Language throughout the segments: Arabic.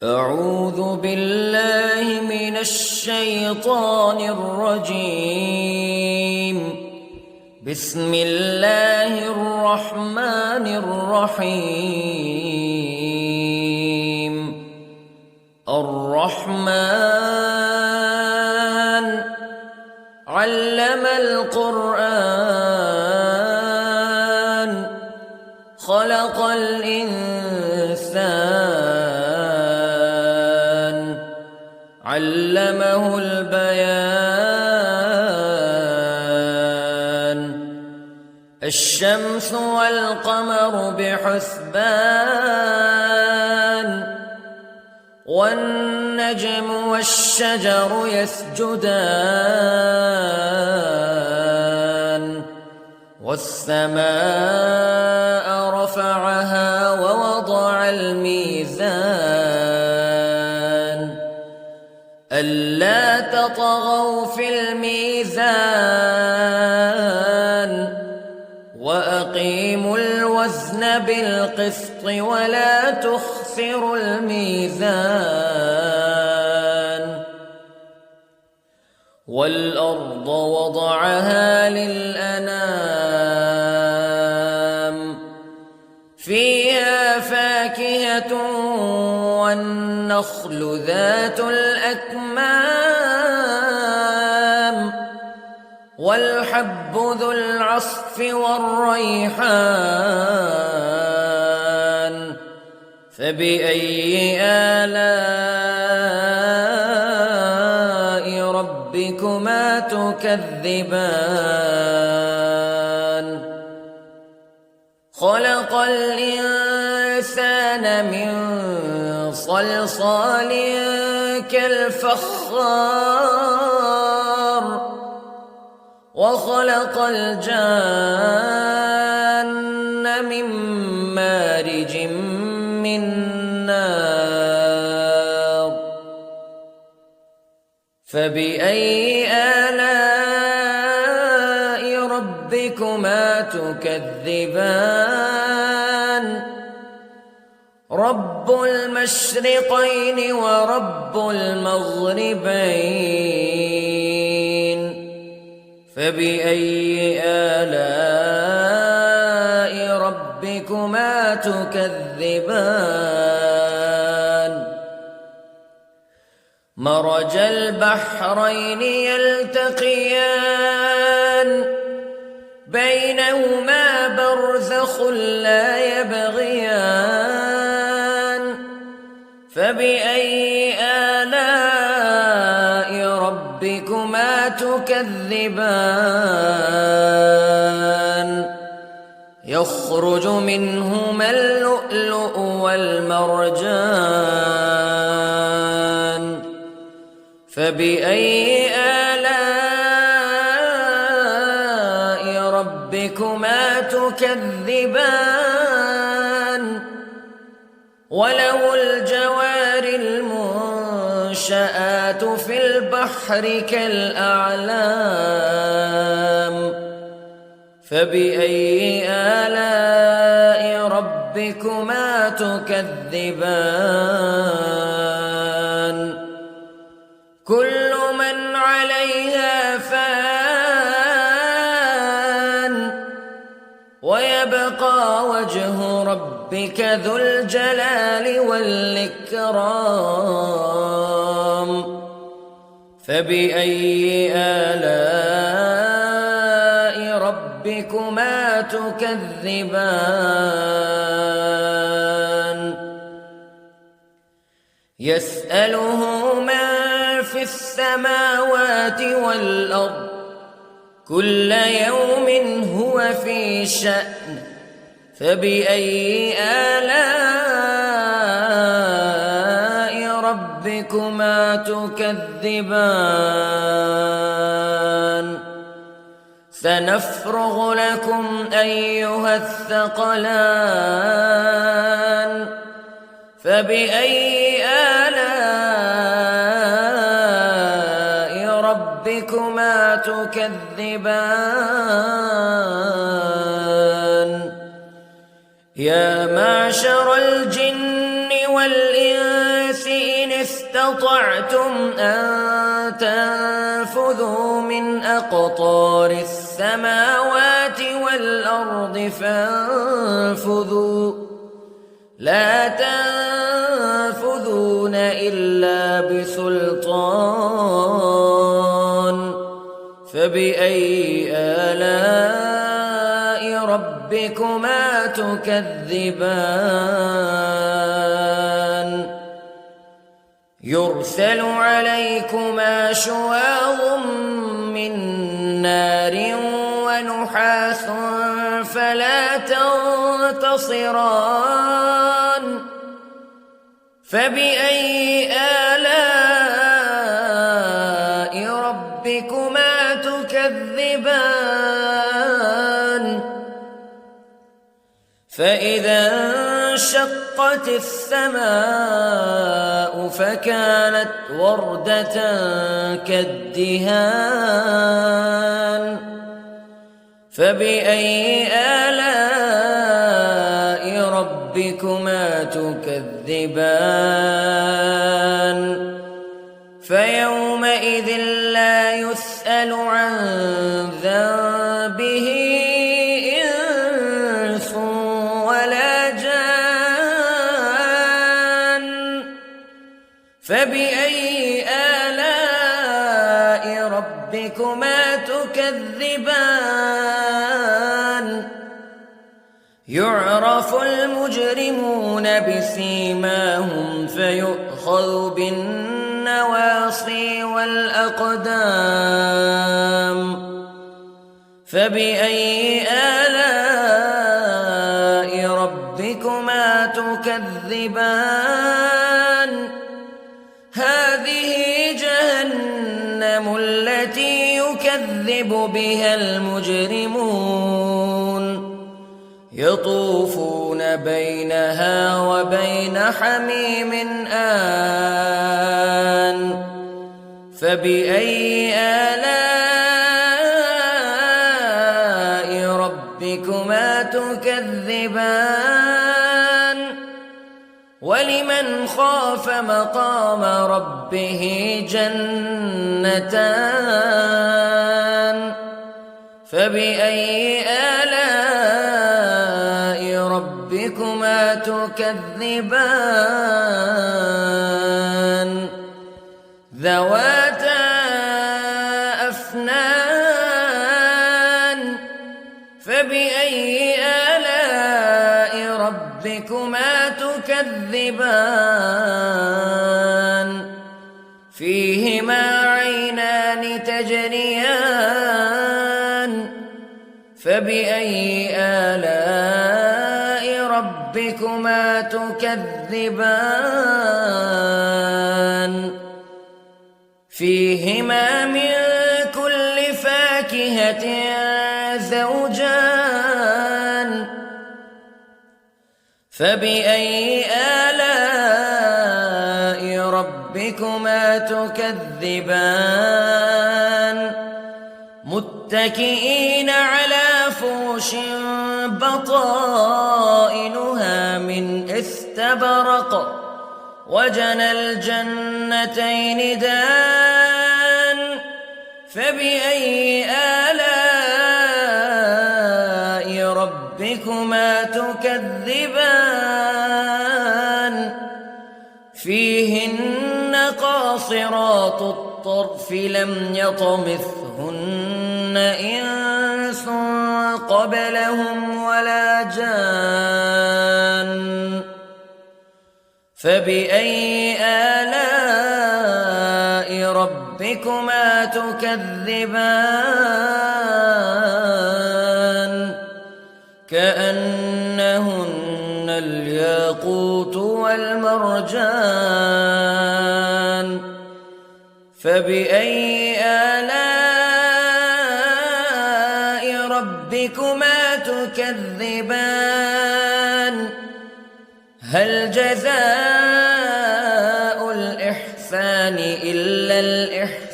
أعوذ بالله من الشيطان الرجيم. بسم الله الرحمن الرحيم. الرحمن علم القرآن خلق الإنسان علمه البيان. الشمس والقمر بحسبان والنجم والشجر يسجدان والسماء رفعها ووضع الميزان ألا تطغوا في الميزان وأقيموا الوزن بالقسط ولا تخسروا الميزان. والأرض وضعها للأنام فيها فاكهة والنخل ذات الأكمام والحب ذو العصف والريحان فبأي آلاء ربكما تكذبان. خلق الإنسان من صلصال كالفخار وخلق الجان من مارج من نار فبأي آلاء ربكما تكذبان. رب المشرقين ورب المغربين فبأي آلاء ربكما تكذبان. مرج البحرين يلتقيان بينهما برزخ لا يبغيان فبأي آلاء ربكما تكذبان. يخرج منهما اللؤلؤ والمرجان فبأي آلاء ربكما تكذبان. وله الجوار المنشآت في البحر كالأعلام فبأي آلاء ربكما تكذبان. كل من عليها فان ويبقى وجه ربك ذو الجلال والإكرام فبأي آلاء ربكما تكذبان. يسأله من في السماوات والأرض كل يوم هو في شأن فبأي آلاء ربكما تكذبان. سنفرغ لكم أيها الثقلان فبأي آلاء ربكما تكذبان. يا معشر الجن والإنس استطعتم أن تنفذوا من أقطار السماوات والأرض فانفذوا لا تنفذون إلا بسلطان فبأي آلاء ربكما تكذبان يرسل عليكما شواظ من نار ونحاس فلا تنتصران فبأي آلاء ربكما تكذبان فإذا انشقت السماء فكانت وردة كالدهان فبأي آلاء ربكما تكذبان فيومئذ لا يسأل عن ذنبه إنس ولا جان فبأي آلاء ربكما تكذبان يعرف المجرمون بسيماهم فيؤخذ بالنواصي والأقدام فبأي آلاء ربكما تكذبان هذه جهنم التي يكذب بها المجرمون يطوفون بينها وبين حميم آن فبأي آلاء ربكما تكذبان ولمن خاف مقام ربه جنتان فبأي آلاء ربكما تكذبان ذواتا أفنان فبأي آلاء ربكما تكذبان فيهما عينان تجريان فبأي آلاء ربكما تكذبان فيهما من كل فاكهة زوجان فبأي آلاء ربكما تكذبان متكئين على فرش بطائنها من استبرق وجنى الجنتين دان فبأي آلاء ربكما تكذبان فيهن قاصرات الطرف لم يطمثهن إنس قبلهم ولا جان فبأي آلاء ربكما تكذبان كأنهن الياقوت والمرجان فبأي آلاء ربكما تكذبان هل جزاء الإحسان إلا الإحسان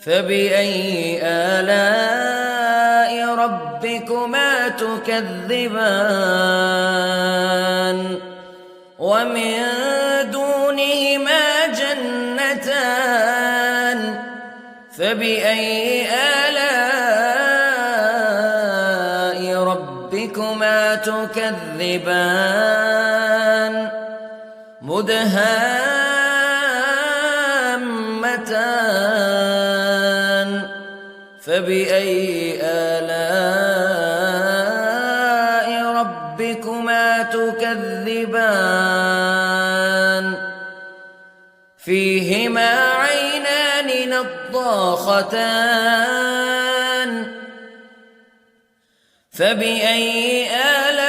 فبأي آلاء ربكما تكذبان ومن دونهما جنتان فبأي آلاء ربكما تكذبان مدهامتان فبأي آلاء ربكما تكذبان فيهما عينان نضاختان فبأي آلاء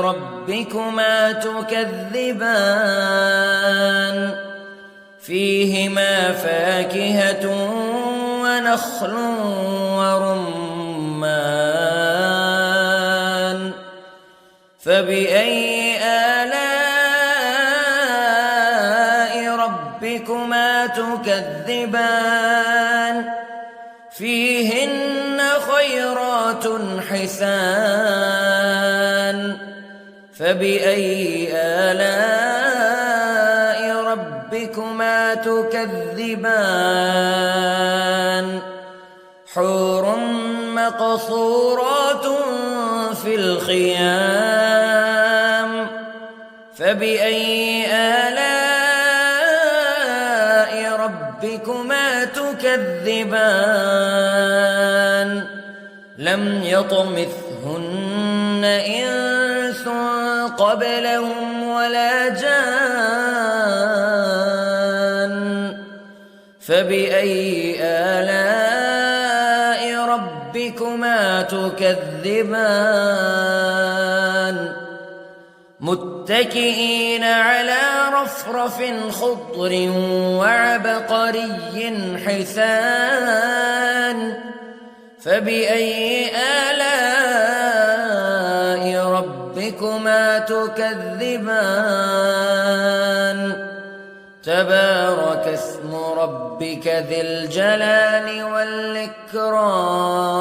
ربكما تكذبان فيهما فاكهة ونخل ورمان فبأي آلاء ربكما تكذبان فيهن خيرات حسان فبأي آلاء ربكما تكذبان حور مقصورات في الخيام فبأي آلاء ربكما تكذبان لم يطمثهن إنس قبلهم ولا جان فبأي آلاء ربكما تكذبان متكئين على رفرف خضر وعبقري حسان فبأي آلاء ربكما تكذبان تبارك اسم ربك ذي الجلال والإكرام